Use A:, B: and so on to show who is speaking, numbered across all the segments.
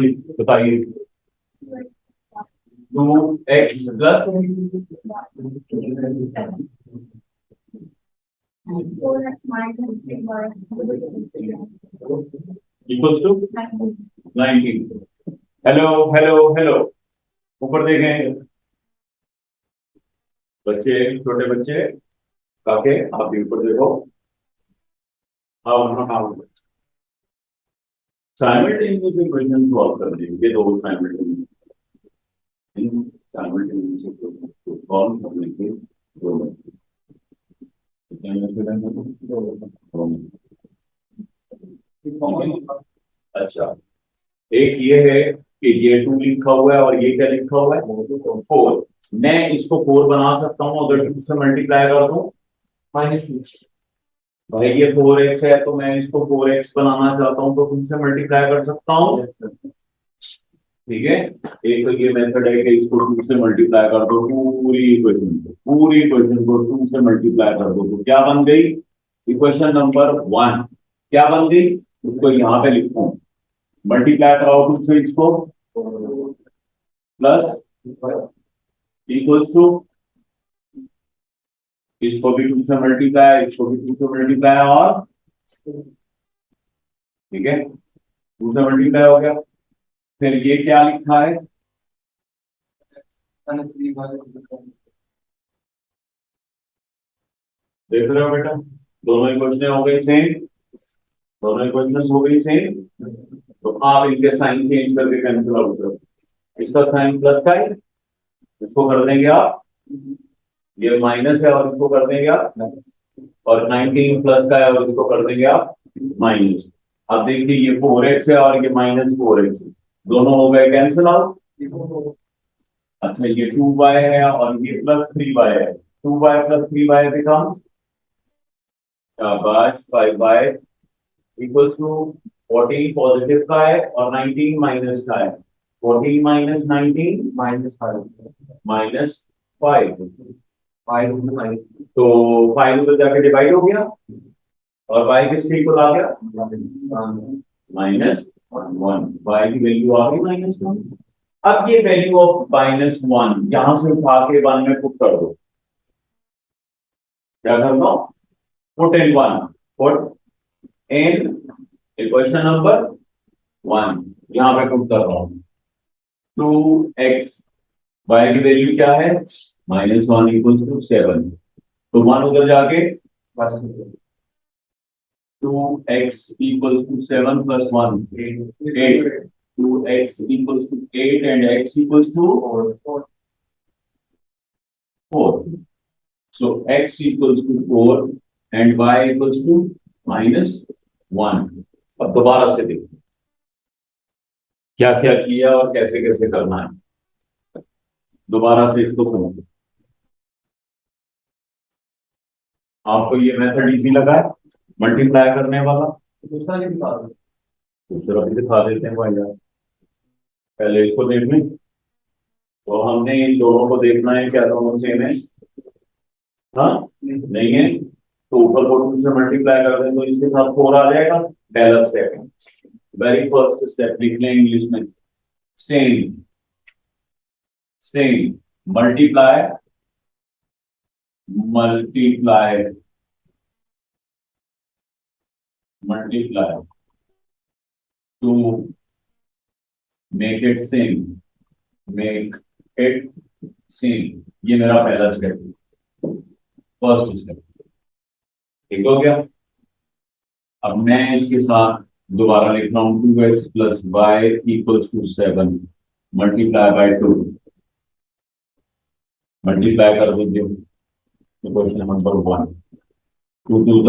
A: जी बताइए। 2x plus equals to 19। Hello hello hello, ऊपर देखें बच्चे, छोटे बच्चे, काके आप भी ऊपर देखो। हाँ हाँ हाँ, साइमल्टेनियस इक्वेशन सॉल्व कर देंगे, दो साइमल्टेनियस साइमल्टेनियस सॉल्व करने के दो। अच्छा, एक ये है कि ये 2 लिखा हुआ है और ये क्या लिखा हुआ है 4। मैं इसको 4 बना सकता हूँ अगर 2 से मल्टीप्लाई कर दूं -2। भाई ये 4x है तो मैं इसको 4x बनाना चाहता हूँ तो 2 से मल्टीप्लाई कर सकता हूँ। ठीक है, एक तो ये मेथड है कि इसको 2 से मल्टीप्लाई कर दो, पूरी इक्वेशन को 2 से मल्टीप्लाई कर दो तो क्या बन गई इक्वेशन नंबर 1। क्या बन गई उसको यहाँ पे लिखूं, मल्टीप्लाई कराओ 2 से इसको प्लस इक्वल्स टू, इसको भी 2 से मल्टीप्लाई, इसको भी 2 से मल्टीप्लाई और ठीक है 2 से मल्टीप्लाई हो गया। फिर ये क्या लिखा है देख रहे हो बेटा, दोनों इक्वेशन हो गई सेम, दोनों इक्वेशन हो गई सेम। तो आप इनके साइन चेंज करके कैंसिल आउट करो, इसका साइन प्लस का है, इसको कर देंगे आप, ये माइनस है और इसको कर देंगे आप, और 19 प्लस का है और इसको कर देंगे आप माइनस। अब देखिए ये 4x है और ये -4x है, दोनों हो गए कैंसिल आउट। अच्छा ये 2y है और ये +3y है, 2y + 3y बिकम शाबाश 5y इक्वल्स टू 14 पॉजिटिव का है और 19 माइनस का है, 14 माइनस 19 -5 -5 तो 5 उधर जाके डिवाइड हो गया और y किसके इक्वल आ गया -1। y की वैल्यू आ गई -1। अब ये वैल्यू ऑफ -1 यहां से उठा के 1 में पुट कर दो। क्या कर दो, put in 1, put in equation number 1, यहां पे पुट कर रहा हूं 2x, y की वैल्यू क्या है -1 इक्वल्स टू 7, तो 1 उधर जाके 2x equals to 7 plus 1 8, 2x equals to 8 and x equals to 4, so x equals to 4 and y equals to -1। अब दोबारा से देखो क्या क्या किया और कैसे कैसे करना है, दोबारा से इसको समझो। आपको ये मेथड इजी लगा है मल्टीप्लाई करने वाला, दूसरा भी दिखा देते हैं भाई यार, पहले इसको देख लें। तो हमने इन दोनों को देखना है क्या दोनों सेम है, हाँ नहीं है तो ऊपर को 2 से मल्टीप्लाई कर दें तो इसके साथ 4 आ जाएगा, पहला स्टेप। वेरी फर्स्ट स्टेप लिख लें इंग्लिश में, same same multiply multiply multiply two make it same, make it same, ये मेरा पहला स्टेप, फर्स्ट स्टेप। ठीक हो गया। अब मैं इसके साथ दोबारा लिख रहा हूं 2x + y equals to 7 multiply by 2, multiply कर दीजिए equation number 1, 2 2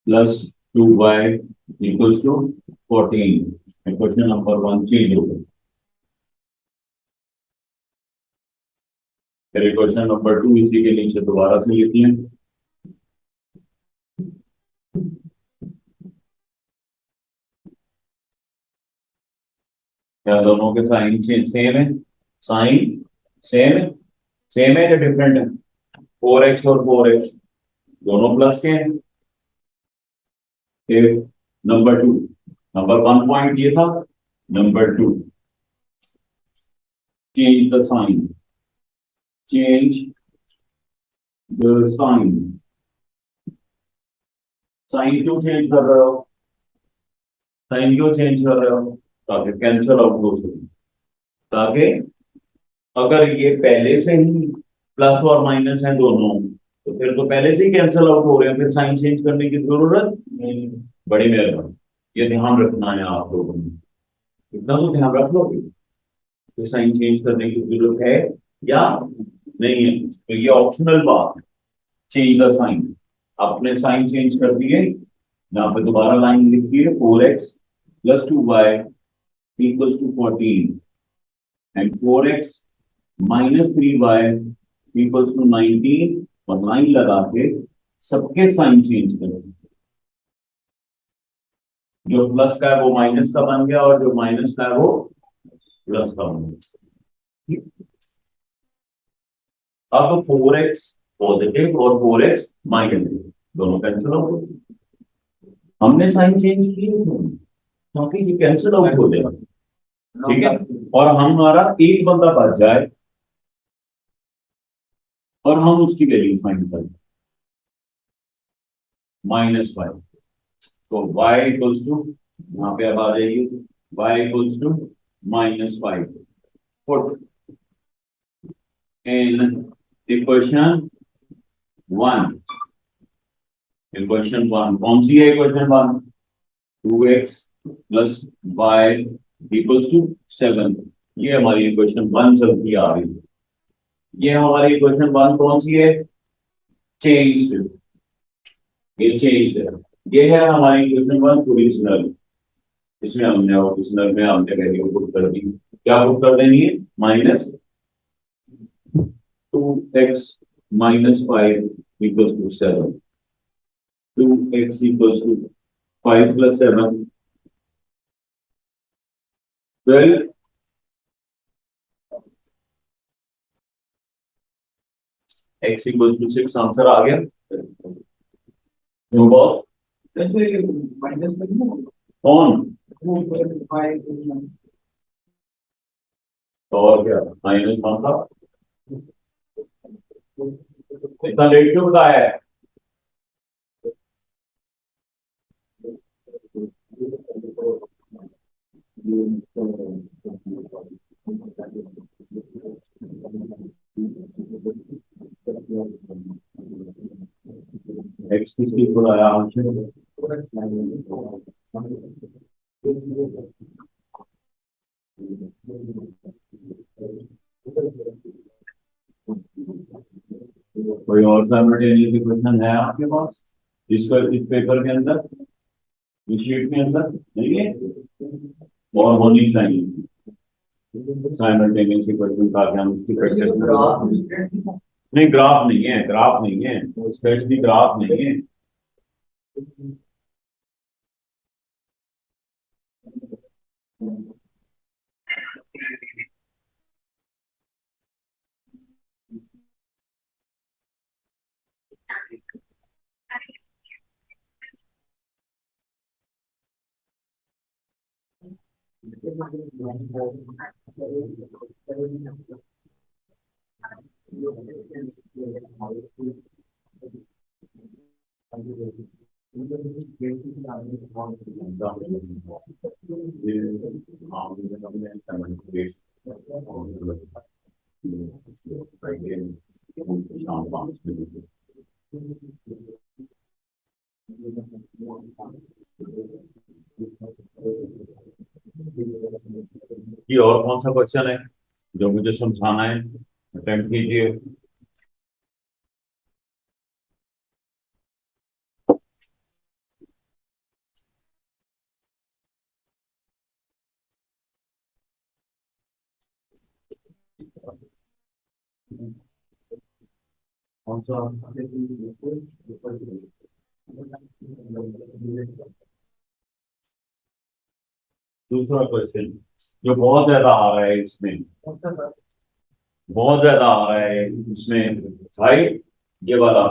A: plus 2y equals to 14, equation number 1 change हो गई। फिर इक्वेशन नंबर 2 इसी के नीचे दोबारा से लिख लें, क्या दोनों के साइन सेम है, साइन सेम है, सेम है या डिफरेंट है, 4x और 4x दोनों प्लस के हैं। फिर नंबर 2 नंबर 1 पॉइंट ये था। Number 2, change the sign, change the sign. Sign क्यों चेंज कर रहे हो? साइन क्यों चेंज कर रहे हो? ताकि कैंसिल आउट हो सके, ताकि अगर ये पहले से ही प्लस और माइनस है दोनों, तो फिर तो पहले से ही कैंसिल आउट हो रहे हैं, फिर साइन चेंज करने की जरूरत नहीं। बड़ी मेहरबानी, ये ध्यान रखना है आप लोगों ने, इतना तो ध्यान रख लोगे कि साइन चेंज करने की जरूरत है या नहीं है। तो ये ऑप्शनल बात है, चेंज द साइन। आपने साइन चेंज कर दिए, यहाँ पे दोबारा लाइन लिखी है 4x + 2y equals to 14 and 4x - 3y equals to 19, और लाइन लगा के सबके साइन चेंज करें। जो प्लस का है वो माइनस का बन गया, और जो माइनस का है वो प्लस का बन गया। अब 4x पॉजिटिव और 4x माइनस दोनों कैंसिल हो गए। हमने साइन चेंज किए क्योंकि ये कैंसिल आउट हो जाएगा, ठीक है। और हमारा एक बंदा बच जाए और हम उसकी वैल्यू फाइंड करें, -5। तो y इक्वल्स टू, यहाँ पे अब आ जाइए, y equals to -5। Put in equation 1। Equation 1 कौन सी है? Equation 1 2x + y equals to 7। ये हमारी इक्वेशन 1 चलती आ रही है। ये हमारी इक्वेशन 1 कौन सी है? चेंज। ये चेंज है, ये है हमारी इक्वेशन 1 ओरिजिनल। इसमें हमने ओरिजिनल में हमने वैल्यू पुट कर दी। क्या पुट कर देनी है? -2x - 5 equals to 7। 2x equals to 5 + 7 12। x equals to 6 answer आ गया। बहुत कौन? तो और क्या -1 था? इतना लेट क्यों बताया है? एक्स किसकी को आया आंसर? कोई और साइमल्टेनियस क्वेश्चन है आपके पास इसका, इस पेपर के अंदर, इस शीट के अंदर नहीं है? और होनी चाहिए साइमल्टेनियस क्वेश्चन, ताकि हम उसकी प्रैक्टिस। नहीं, ग्राफ नहीं है, ग्राफ नहीं है, स्पेशली ग्राफ नहीं है। ये और कौन सा क्वेश्चन है जो मुझे समझाना है? अटेम्प्ट कीजिए। कौन सा? दूसरा क्वेश्चन जो बहुत ज्यादा आ रहा है इसमें, बहुत ज्यादा आ रहा है इसमें भाई, ये वाला।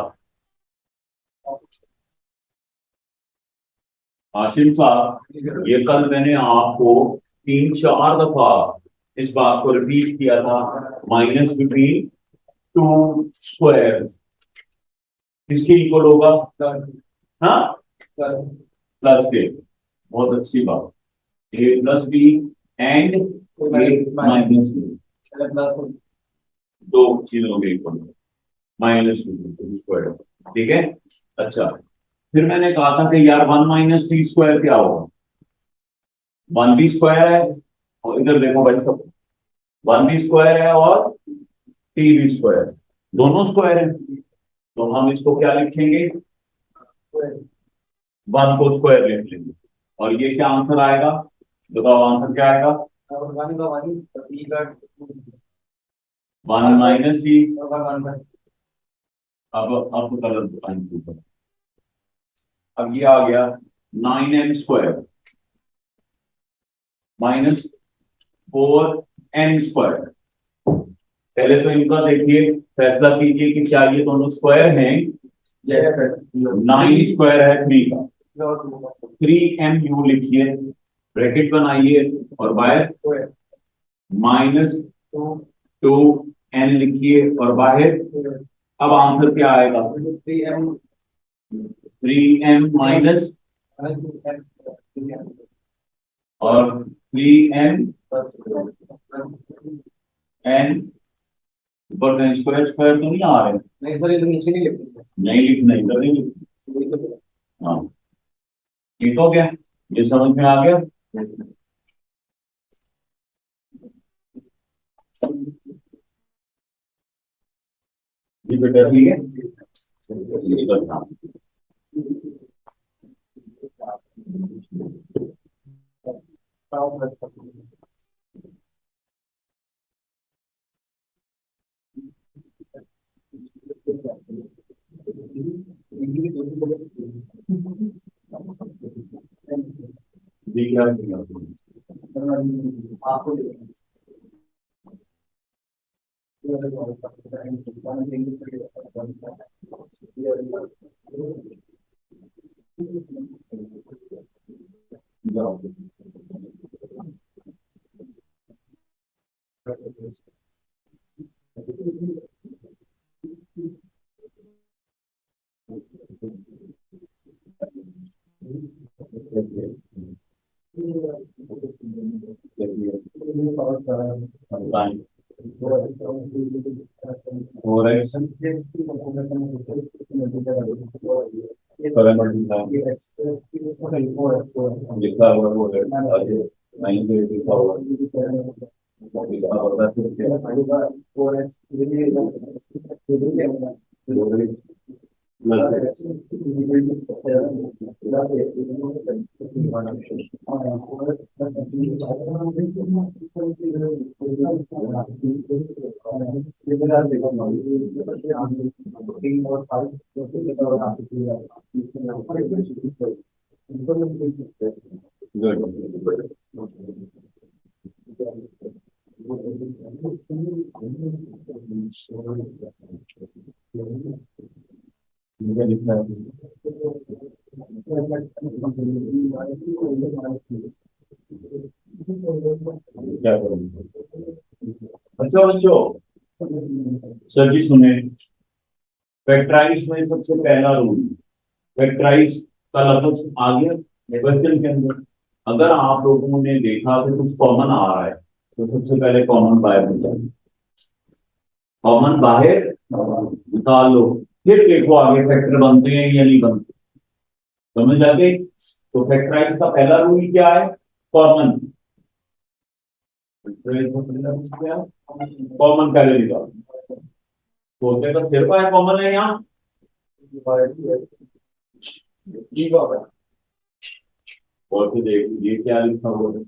A: आशिम साहब, ये कल मैंने आपको 3-4 दफा इस बात को रिपीट किया था, माइनस बिटवीन टू स्क्वायर किसके इक्वल होगा? हाँ, प्लस के। बहुत अच्छी बात। A plus B and A minus B, दो चीजों के इक्वल, माइनस बी स्क्वायर। ठीक है। अच्छा, फिर मैंने कहा था कि यार 1 - t² क्या होगा? 1 b² है, और इधर देखो भाई सब, 1 b² है और 3 b², दोनों स्क्वायर है, तो हम इसको क्या लिखेंगे? 1 को स्क्वायर लिख लेंगे, और ये क्या आंसर आएगा? बताओ आंसर क्या आएगा? 1 - t। अब कलर बताएंगे। अब ये आ गया 9m² -4n²। पहले तो इनका देखिए, फैसला कीजिए कि क्या ये दोनों स्क्वायर हैं? 9 स्क्वायर है 3 का, 3mu लिखिए, ब्रैकेट बनाइए, और बाहर -2n लिखिए, और बाहर अब आंसर क्या आएगा? 3m माइनस, और 3m n ऊपर का स्क्वायर स्क्वायर तो नहीं आ रहे? नहीं सर, इधर नीचे नहीं लिखना, नहीं लिखना, इधर नहीं लिखना। हाँ, ठीक हो गया, ये समझ में आ गया। ये बेटा ठीक है, ये करना। ये क्या आपको हो रहा है लिखा हुआ वो है, नहीं लिखा हुआ लिखा हुआ मुझे लिखना है। क्या करूँगा? अच्छा बच्चों, सर जी सुने, फैक्टराइज में सबसे पहला रूल, फैक्टराइज का लफ्ज आ गया क्वेश्चन के अंदर। अगर आप लोगों ने देखा कि कुछ कॉमन आ रहा है, तो सबसे पहले कॉमन बाहर निकालो, कॉमन बाहर निकाल लो, फिर देखो आगे फैक्टर बनते हैं या नहीं बनते। समझ आते? तो फैक्टराइज का पहला रूल क्या है? कॉमन। कॉमन पहले निकालो, बोलते का सिर्फ है कॉमन है यहाँ, और फिर देख ये क्या लिखा हुआ है,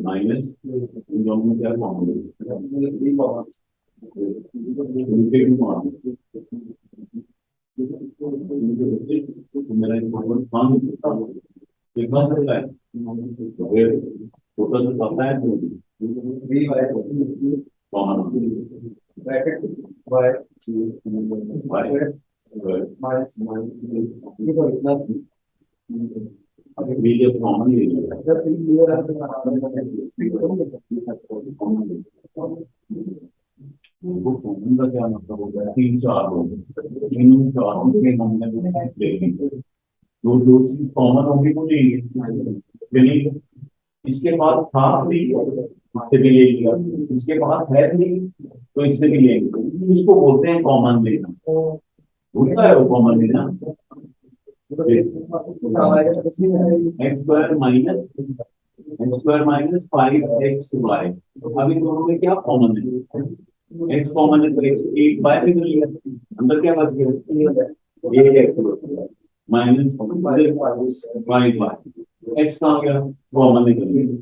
A: माइनस, इन दोनों में क्या कॉमन है? मेरा इम्पोर्टेंट काम कितना चल रहा है, टोटल पता है कॉमन ब्रैकेट बाय बीजे कॉमन ले लिया वो कॉमन का क्या मतलब हो गया 3 4 लोग 3 4 के हमने ले ली दो चीज कॉमन होगी तो नहीं इसके पास था भी इससे भी ले लिया इसके पास है भी तो इससे भी लेंगे इसको बोलते हैं कॉमन लेना होता है वो कॉमन लेना एक्स स्क्वायर माइनस 5xy अभी दोनों में क्या कॉमन है एक्स कॉमन है तो एक्स एक बाय निकल लिया अंदर क्या बच गया एक x minus y by x कहाँ गया कॉमन निकल गया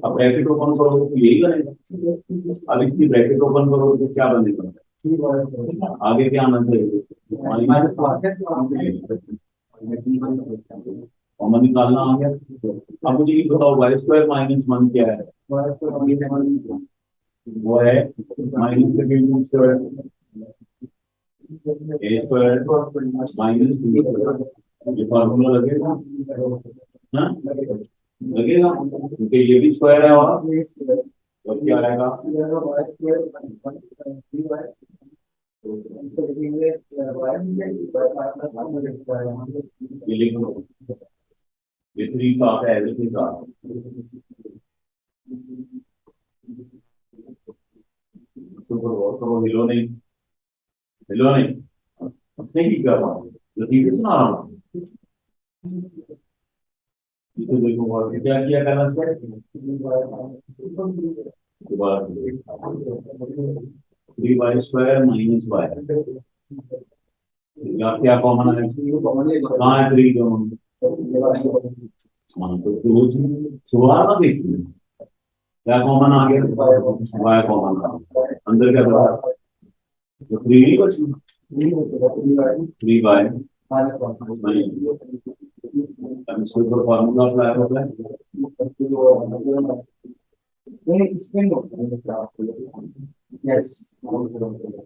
A: अब ब्रैकेट ओपन करो तो यही बनेगा अब इसकी ब्रैकेट ओपन करो तो क्या बनेगा आगे क्या आना चाहिए कॉमन निकालना आ गया अब मुझे ये बताओ वाई स्क्वायर माइनस 1 क्या है वो है माइनस स्क्वायर ए स्क्वायर माइनस बी स्क्वायर ये फॉर्मूला लगेगा ना लगेगा क्योंकि ये भी स्क्वायर है और क्या रहेगा ये लिख लो ये 3 साथ है एवरीथिंग साथ तो हिलो नहीं अपने की कर रहा हूँ लतीफे सुना रहा हूँ तो देखो और क्या किया करना है 3y स्क्वायर माइनस वाई क्या कॉमन है कहाँ है 3 दोनों तो सुबह ना देखिए क्या कॉमन आ गया वाई कॉमन अंदर क्या था तो 3 नहीं बची 3y इसके ऊपर फॉर्मूला अप्लाई होता है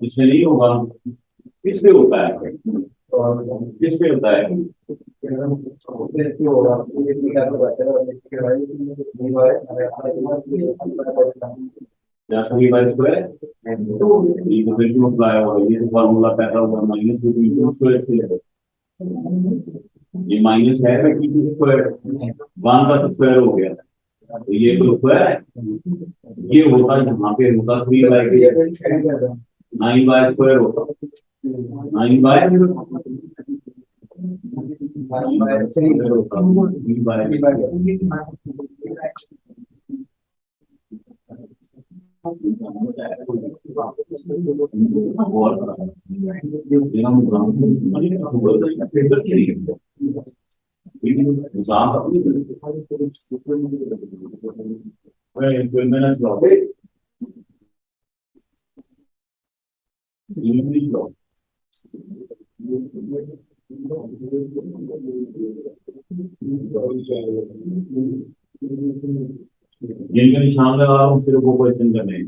A: इसमें नहीं होगा किस पे होता है किस पे होता है या 3y स्क्वायर अप्लाई होगा ये फॉर्मूला पैदा हुआ माइनस स्क्वायर से ये माइनस है स्क्वायर 1 का स्क्वायर हो गया तो ये तो स्क्वायर है ये होता यहाँ पे होता 3y 9y स्क्वायर होता 9y जिनका निशान लगा रहा हूँ सिर्फ वो क्वेश्चन करने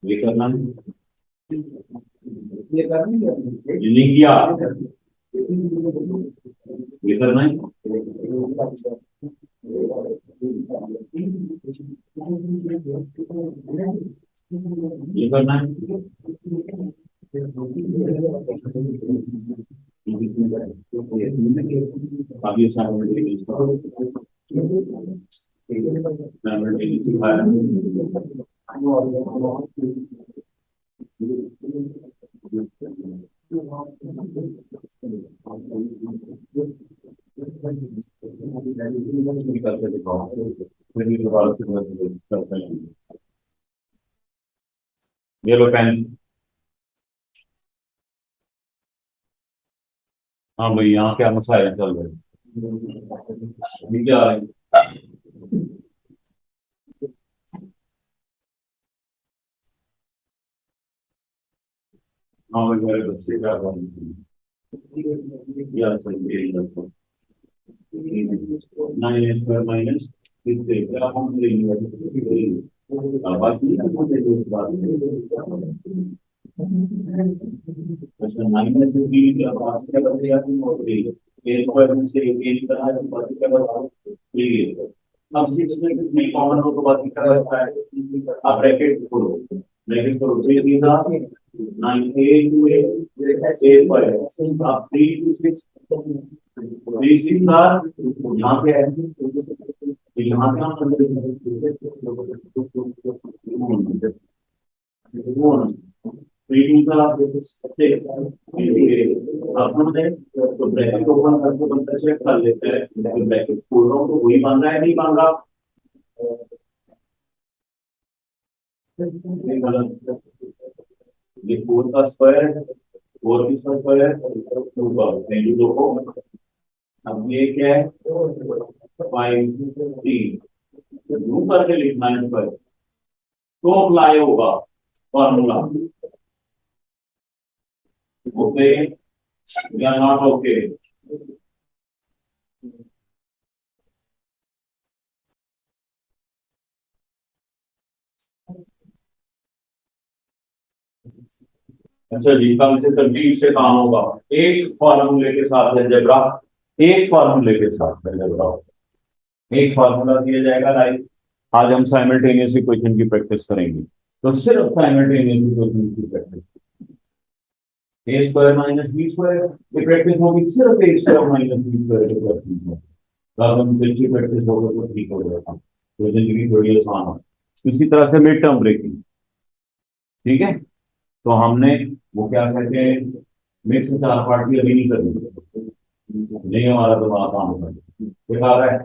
A: ये करना है ये नहीं किया ये करना है ये करना है अभी ये लो पेन हाँ भाई यहाँ क्या मसाइल चल रहे क्या आ रहे हाँ भाई मेरे बच्चे क्या nine square minus minus B क्या बदल जाती है ए स्क्वायर में से ए निकलना है तो बाकी क्या बचा थ्री है। अब सिक्स में कितने कॉमन हो तो बाकी क्या बचता है। अब ब्रैकेट करो थ्री थ्री था nine A two A square अब three two six three six था यहाँ पे है यहाँ पे हम थ्री टू का अब हम तो ब्रैकेट ओपन करके बनता चेक कर लेते हैं ब्रैकेट खोल रहा हूँ तो वही बन रहा है नहीं बन रहा। ये फोर का स्क्वायर फोर किसका स्क्वायर टू का वैल्यू देखो। अब ये क्या है फाइव थ्री टू करके लिखना है स्क्वायर तो अप्लाई होगा फॉर्मूला ओके या नॉट ओके। अच्छा जी कम से तरतीब से काम होगा एक फॉर्मूले के साथ अलजेब्रा एक फॉर्मूले के साथ अलजेब्रा एक फॉर्मूला दिया जाएगा राइट। आज हम साइमल्टेनियस इक्वेशन की प्रैक्टिस करेंगे तो सिर्फ साइमल्टेनियस इक्वेशन की प्रैक्टिस ए स्क्वायर माइनस बी स्क्वायर ये प्रैक्टिस होगी सिर्फ ए स्क्वायर माइनस बी स्क्वायर की प्रैक्टिस में। अगर हम अच्छी प्रैक्टिस होगा तो ठीक हो जाएगा तो जिंदगी थोड़ी आसान हो। इसी तरह से मिड टर्म ब्रेकिंग ठीक है तो हमने वो क्या कहते हैं मिक्स चार पार्टी अभी नहीं करनी नहीं हमारा दिमाग काम होता है दिखा रहा है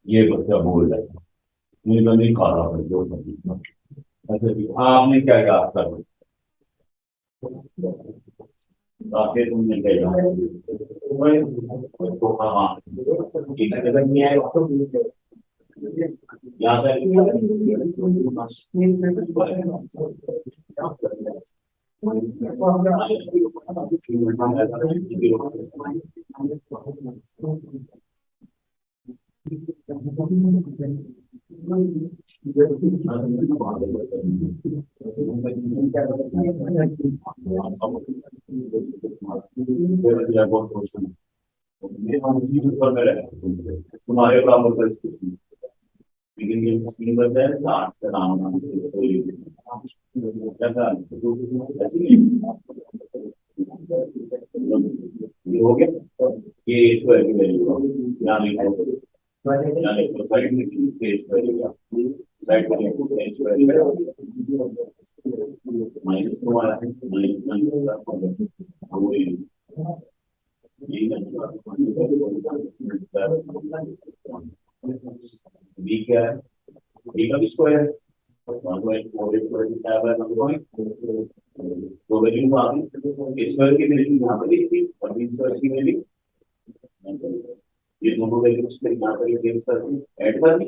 A: ये बच्चा बोल रहा है मुझे तो नहीं खा रहा था जो अच्छा जी आपने क्या याद कर बाकी तुमने क्या याद तो हाँ ठीक है जगह नहीं आएगा याद है तुम्हारे बराबर लेकिन ये स्क्रीन पर है आठ का नाम ये हो गया ये स्क्वायर की वैल्यू यहाँ बी क्या है बी का भी स्क्वायर तो वैल्यू आ गई स्क्वायर की वैल्यू यहाँ पे लिखी और बी स्क्वायर की वैल्यू ये दोनों वैल्यू यहाँ पर चेंज कर दी ऐड कर दी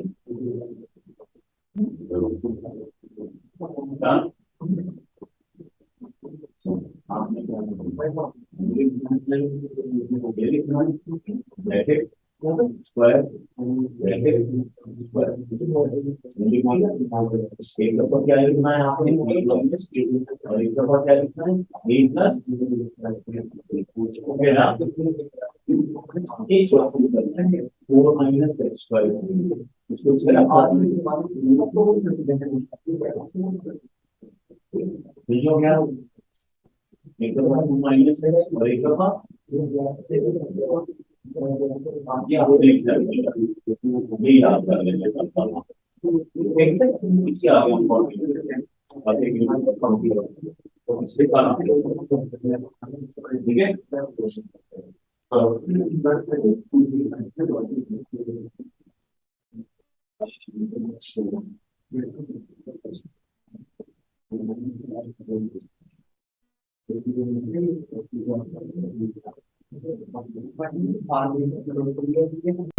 A: स्क्वायर एक दफा क्या लिखना है आपने और एक दफा क्या लिखना है ए प्लस ओके ना फोर माइनस एक्स स्क्वायर इसको क्या एक दफा माइनस एक्स और एक दफा आप देख सकते ये याद कर लेंगे इससे आगे ठीक है